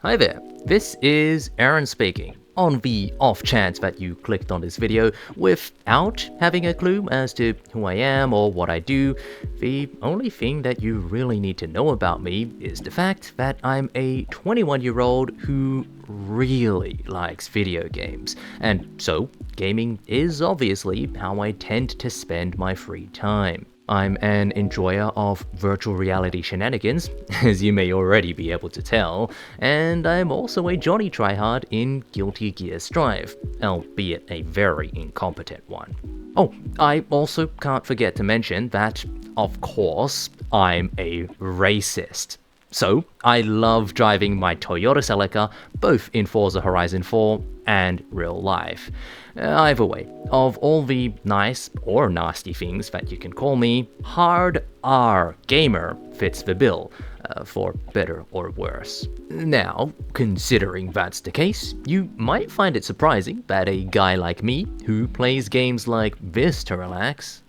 Hi there, this is Aaron speaking. On the off chance that you clicked on this video without having a clue as to who I am or what I do, the only thing that you really need to know about me is the fact that I'm a 21-year-old who really likes video games. And so, gaming is obviously how I tend to spend my free time. I'm an enjoyer of virtual reality shenanigans, as you may already be able to tell, and I'm also a Johnny Tryhard in Guilty Gear Strive, albeit a very incompetent one. Oh, I also can't forget to mention that, of course, I'm a racist. So, I love driving my Toyota Celica both in Forza Horizon 4 and real life. Either way, of all the nice or nasty things that you can call me, hard R gamer fits the bill, for better or worse. Now, considering that's the case, you might find it surprising that a guy like me, who plays games like this to relax,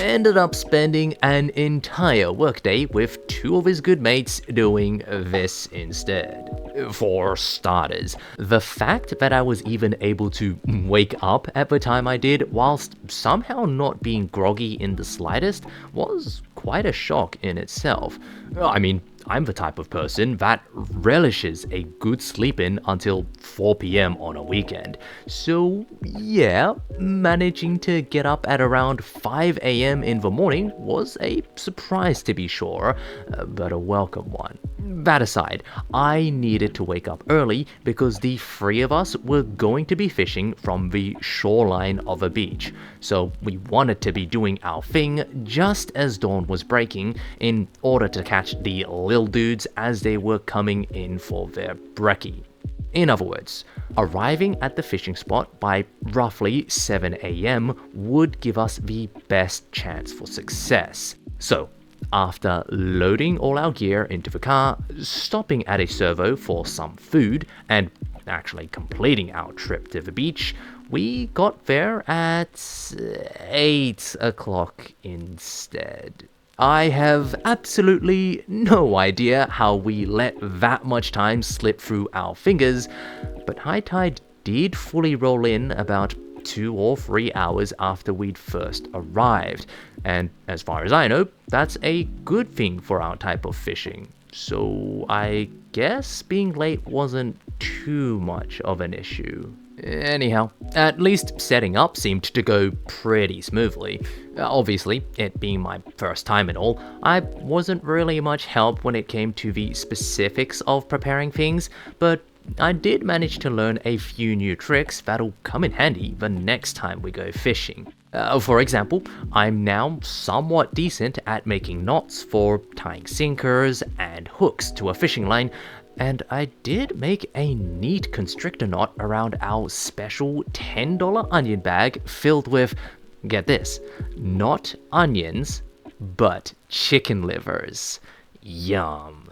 ended up spending an entire workday with two of his good mates doing this instead. For starters, the fact that I was even able to wake up at the time I did whilst somehow not being groggy in the slightest was quite a shock in itself. I mean, I'm the type of person that relishes a good sleep in until 4 PM on a weekend. So yeah, managing to get up at around 5 AM in the morning was a surprise to be sure, but a welcome one. That aside, I needed to wake up early because the three of us were going to be fishing from the shoreline of a beach, so we wanted to be doing our thing just as dawn was breaking in order to catch the lil dudes as they were coming in for their brekkie. In other words, arriving at the fishing spot by roughly 7 AM would give us the best chance for success. So, after loading all our gear into the car, stopping at a servo for some food, and actually completing our trip to the beach, we got there at 8 o'clock instead. I have absolutely no idea how we let that much time slip through our fingers, but high tide did fully roll in about 2 or 3 hours after we'd first arrived, and as far as I know, that's a good thing for our type of fishing. So I guess being late wasn't too much of an issue. Anyhow, at least setting up seemed to go pretty smoothly. Obviously, it being my first time and all, I wasn't really much help when it came to the specifics of preparing things, but I did manage to learn a few new tricks that'll come in handy the next time we go fishing. For example, I'm now somewhat decent at making knots for tying sinkers and hooks to a fishing line, and I did make a neat constrictor knot around our special $10 onion bag filled with, get this, not onions, but chicken livers. Yum.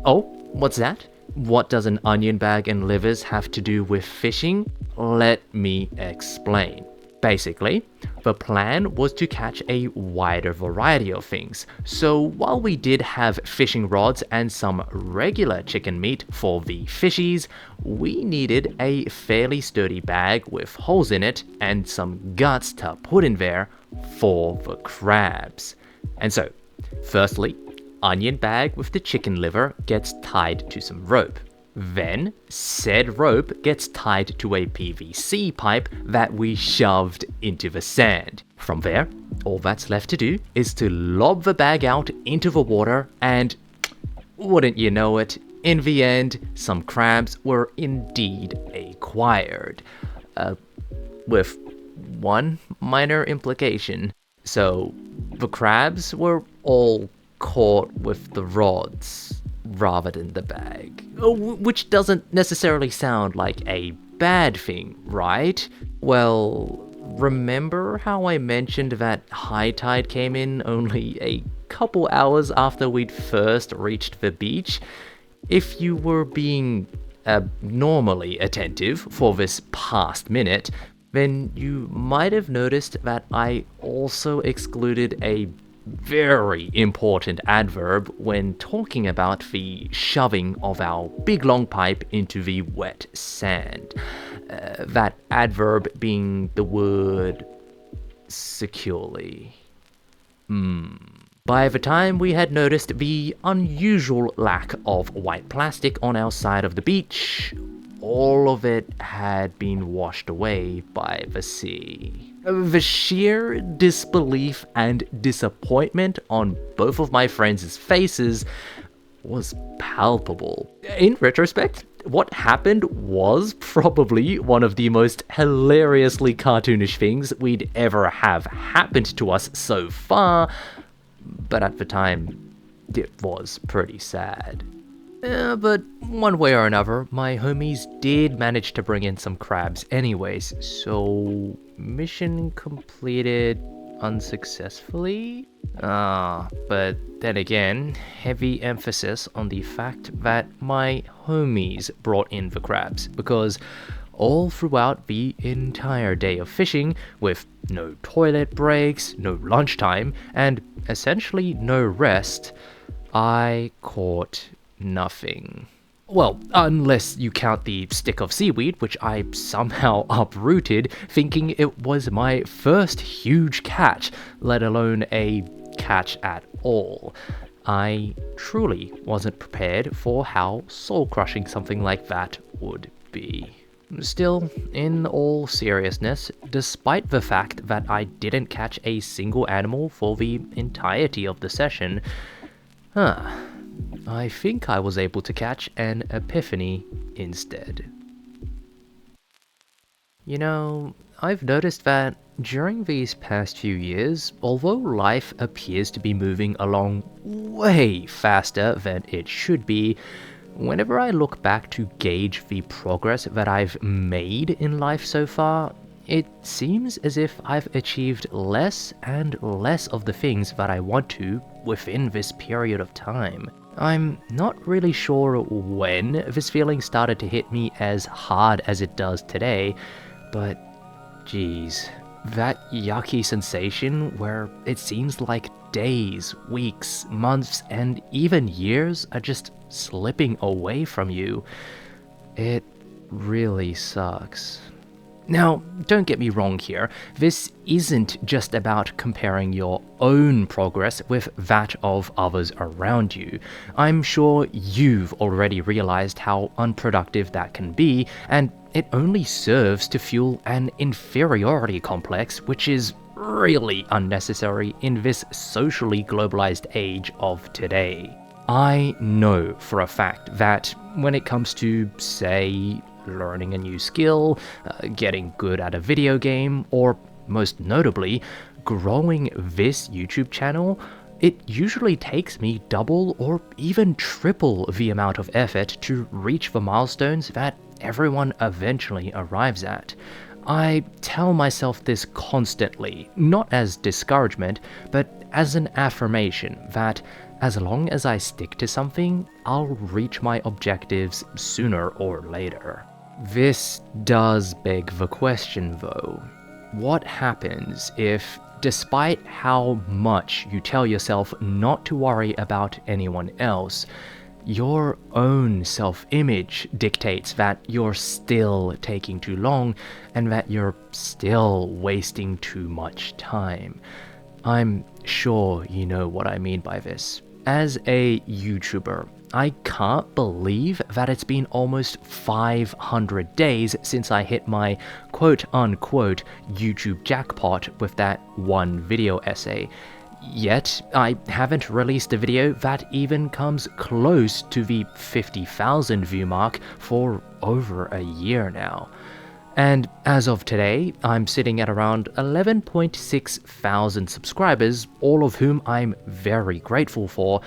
Oh, what's that? What does an onion bag and livers have to do with fishing? Let me explain. Basically, the plan was to catch a wider variety of things, so while we did have fishing rods and some regular chicken meat for the fishies, we needed a fairly sturdy bag with holes in it and some guts to put in there for the crabs. And so, firstly, onion bag with the chicken liver gets tied to some rope. Then, said rope gets tied to a PVC pipe that we shoved into the sand. From there, all that's left to do is to lob the bag out into the water and, wouldn't you know it, in the end, some crabs were indeed acquired. With one minor implication. So, the crabs were all caught with the rods rather than the bag. Which doesn't necessarily sound like a bad thing, right? Well, remember how I mentioned that high tide came in only a couple hours after we'd first reached the beach? If you were being abnormally attentive for this past minute, then you might have noticed that I also excluded a very important adverb when talking about the shoving of our big long pipe into the wet sand. That adverb being the word securely. By the time we had noticed the unusual lack of white plastic on our side of the beach, all of it had been washed away by the sea. The sheer disbelief and disappointment on both of my friends' faces was palpable. In retrospect, what happened was probably one of the most hilariously cartoonish things we'd ever have happened to us so far, but at the time, it was pretty sad. But one way or another, my homies did manage to bring in some crabs anyways, so mission completed unsuccessfully? But then again, heavy emphasis on the fact that my homies brought in the crabs, because all throughout the entire day of fishing, with no toilet breaks, no lunchtime, and essentially no rest, I caught nothing. Well, unless you count the stick of seaweed, which I somehow uprooted, thinking it was my first huge catch, let alone a catch at all. I truly wasn't prepared for how soul-crushing something like that would be. Still, in all seriousness, despite the fact that I didn't catch a single animal for the entirety of the session, I think I was able to catch an epiphany instead. You know, I've noticed that during these past few years, although life appears to be moving along way faster than it should be, whenever I look back to gauge the progress that I've made in life so far, it seems as if I've achieved less and less of the things that I want to within this period of time. I'm not really sure when this feeling started to hit me as hard as it does today, but geez, that yucky sensation where it seems like days, weeks, months, and even years are just slipping away from you, it really sucks. Now, don't get me wrong here, this isn't just about comparing your own progress with that of others around you. I'm sure you've already realized how unproductive that can be, and it only serves to fuel an inferiority complex, which is really unnecessary in this socially globalized age of today. I know for a fact that when it comes to, say, learning a new skill, getting good at a video game, or most notably, growing this YouTube channel, it usually takes me double or even triple the amount of effort to reach the milestones that everyone eventually arrives at. I tell myself this constantly, not as discouragement, but as an affirmation that as long as I stick to something, I'll reach my objectives sooner or later. This does beg the question though. What happens if, despite how much you tell yourself not to worry about anyone else, your own self-image dictates that you're still taking too long and that you're still wasting too much time? I'm sure you know what I mean by this. As a YouTuber, I can't believe that it's been almost 500 days since I hit my quote-unquote YouTube jackpot with that one video essay. Yet, I haven't released a video that even comes close to the 50,000 view mark for over a year now. And as of today, I'm sitting at around 11.6 thousand subscribers, all of whom I'm very grateful for.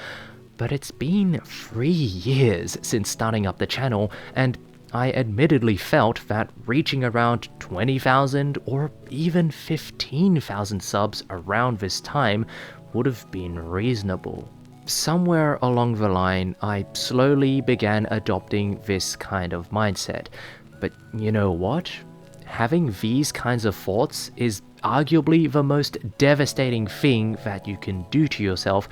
But it's been 3 years since starting up the channel, and I admittedly felt that reaching around 20,000 or even 15,000 subs around this time would have been reasonable. Somewhere along the line, I slowly began adopting this kind of mindset. But you know what? having these kinds of thoughts is arguably the most devastating thing that you can do to yourself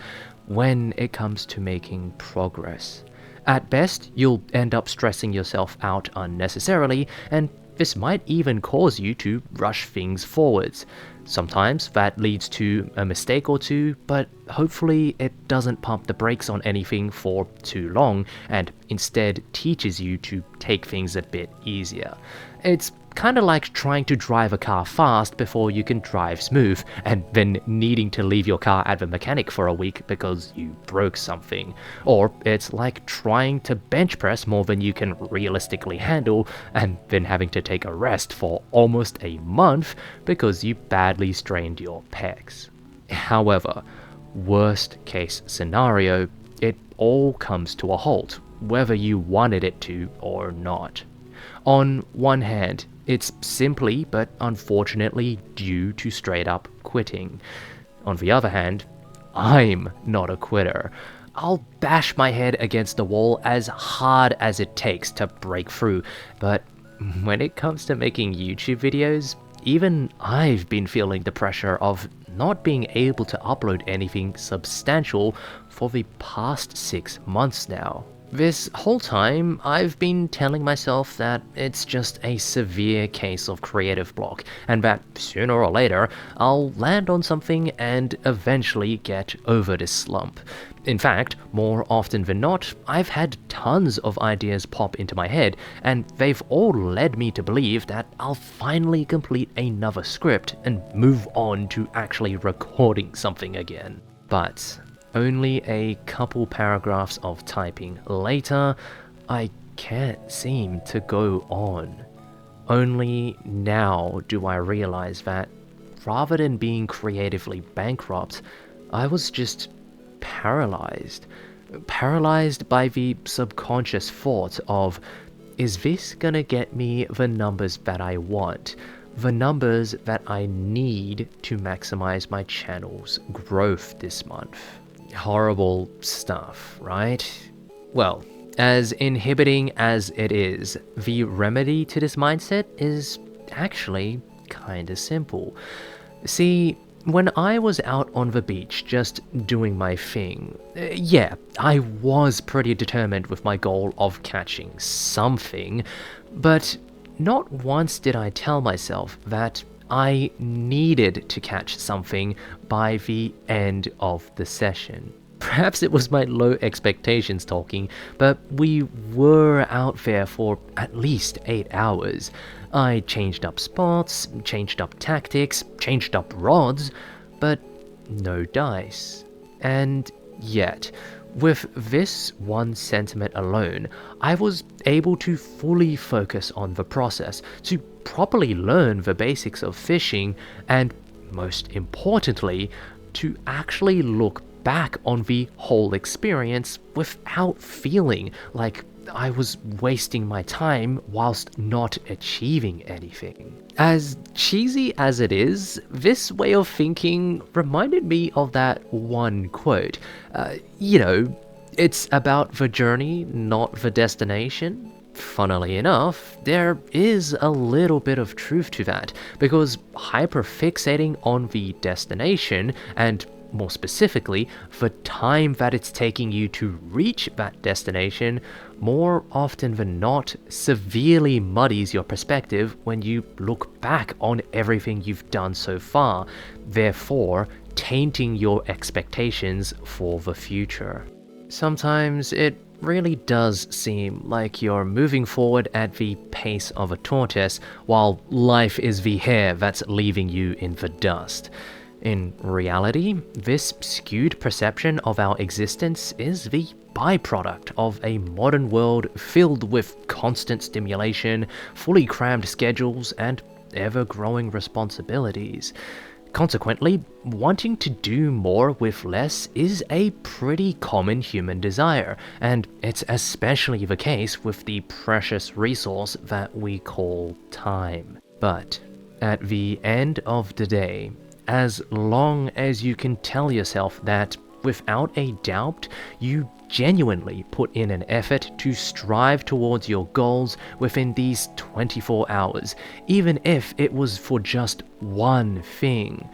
when it comes to making progress. At best, you'll end up stressing yourself out unnecessarily, and this might even cause you to rush things forwards. Sometimes that leads to a mistake or two, but hopefully it doesn't pump the brakes on anything for too long and instead teaches you to take things a bit easier. It's kind of like trying to drive a car fast before you can drive smooth, and then needing to leave your car at the mechanic for a week because you broke something. Or it's like trying to bench press more than you can realistically handle, and then having to take a rest for almost a month because you badly strained your pecs. However, worst case scenario, it all comes to a halt, whether you wanted it to or not. On one hand, it's simply but unfortunately due to straight up quitting. On the other hand, I'm not a quitter. I'll bash my head against the wall as hard as it takes to break through, but when it comes to making YouTube videos, even I've been feeling the pressure of not being able to upload anything substantial for the past 6 months now. This whole time, I've been telling myself that it's just a severe case of creative block, and that sooner or later, I'll land on something and eventually get over this slump. In fact, more often than not, I've had tons of ideas pop into my head, and they've all led me to believe that I'll finally complete another script and move on to actually recording something again. But only a couple paragraphs of typing later, I can't seem to go on. Only now do I realize that, rather than being creatively bankrupt, I was just paralyzed. Paralyzed by the subconscious thought of, is this gonna get me the numbers that I want? The numbers that I need to maximize my channel's growth this month. Horrible stuff, right? Well, as inhibiting as it is, the remedy to this mindset is actually kinda simple. See, when I was out on the beach just doing my thing, yeah, I was pretty determined with my goal of catching something, but not once did I tell myself that I needed to catch something by the end of the session. Perhaps it was my low expectations talking, but we were out there for at least 8 hours. I changed up spots, changed up tactics, changed up rods, but no dice. And yet, with this one sentiment alone, I was able to fully focus on the process, to properly learn the basics of fishing, and most importantly, to actually look back on the whole experience without feeling like I was wasting my time whilst not achieving anything. As cheesy as it is, this way of thinking reminded me of that one quote. It's about the journey, not the destination. Funnily enough, there is a little bit of truth to that, because hyperfixating on the destination, and more specifically, the time that it's taking you to reach that destination, more often than not, severely muddies your perspective when you look back on everything you've done so far, therefore tainting your expectations for the future. Sometimes it really does seem like you're moving forward at the pace of a tortoise, while life is the hare that's leaving you in the dust. In reality, this skewed perception of our existence is the byproduct of a modern world filled with constant stimulation, fully crammed schedules, and ever-growing responsibilities. Consequently, wanting to do more with less is a pretty common human desire, and it's especially the case with the precious resource that we call time. But at the end of the day, as long as you can tell yourself that without a doubt, you genuinely put in an effort to strive towards your goals within these 24 hours, even if it was for just one thing.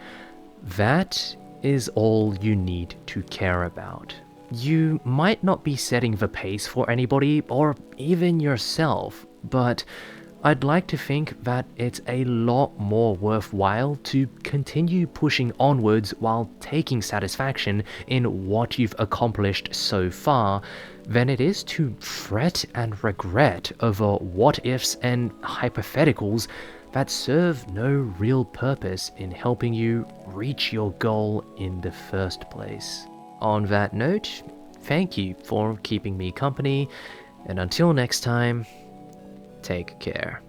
That is all you need to care about. You might not be setting the pace for anybody or even yourself, but I'd like to think that it's a lot more worthwhile to continue pushing onwards while taking satisfaction in what you've accomplished so far than it is to fret and regret over what ifs and hypotheticals that serve no real purpose in helping you reach your goal in the first place. On that note, thank you for keeping me company, and until next time, take care.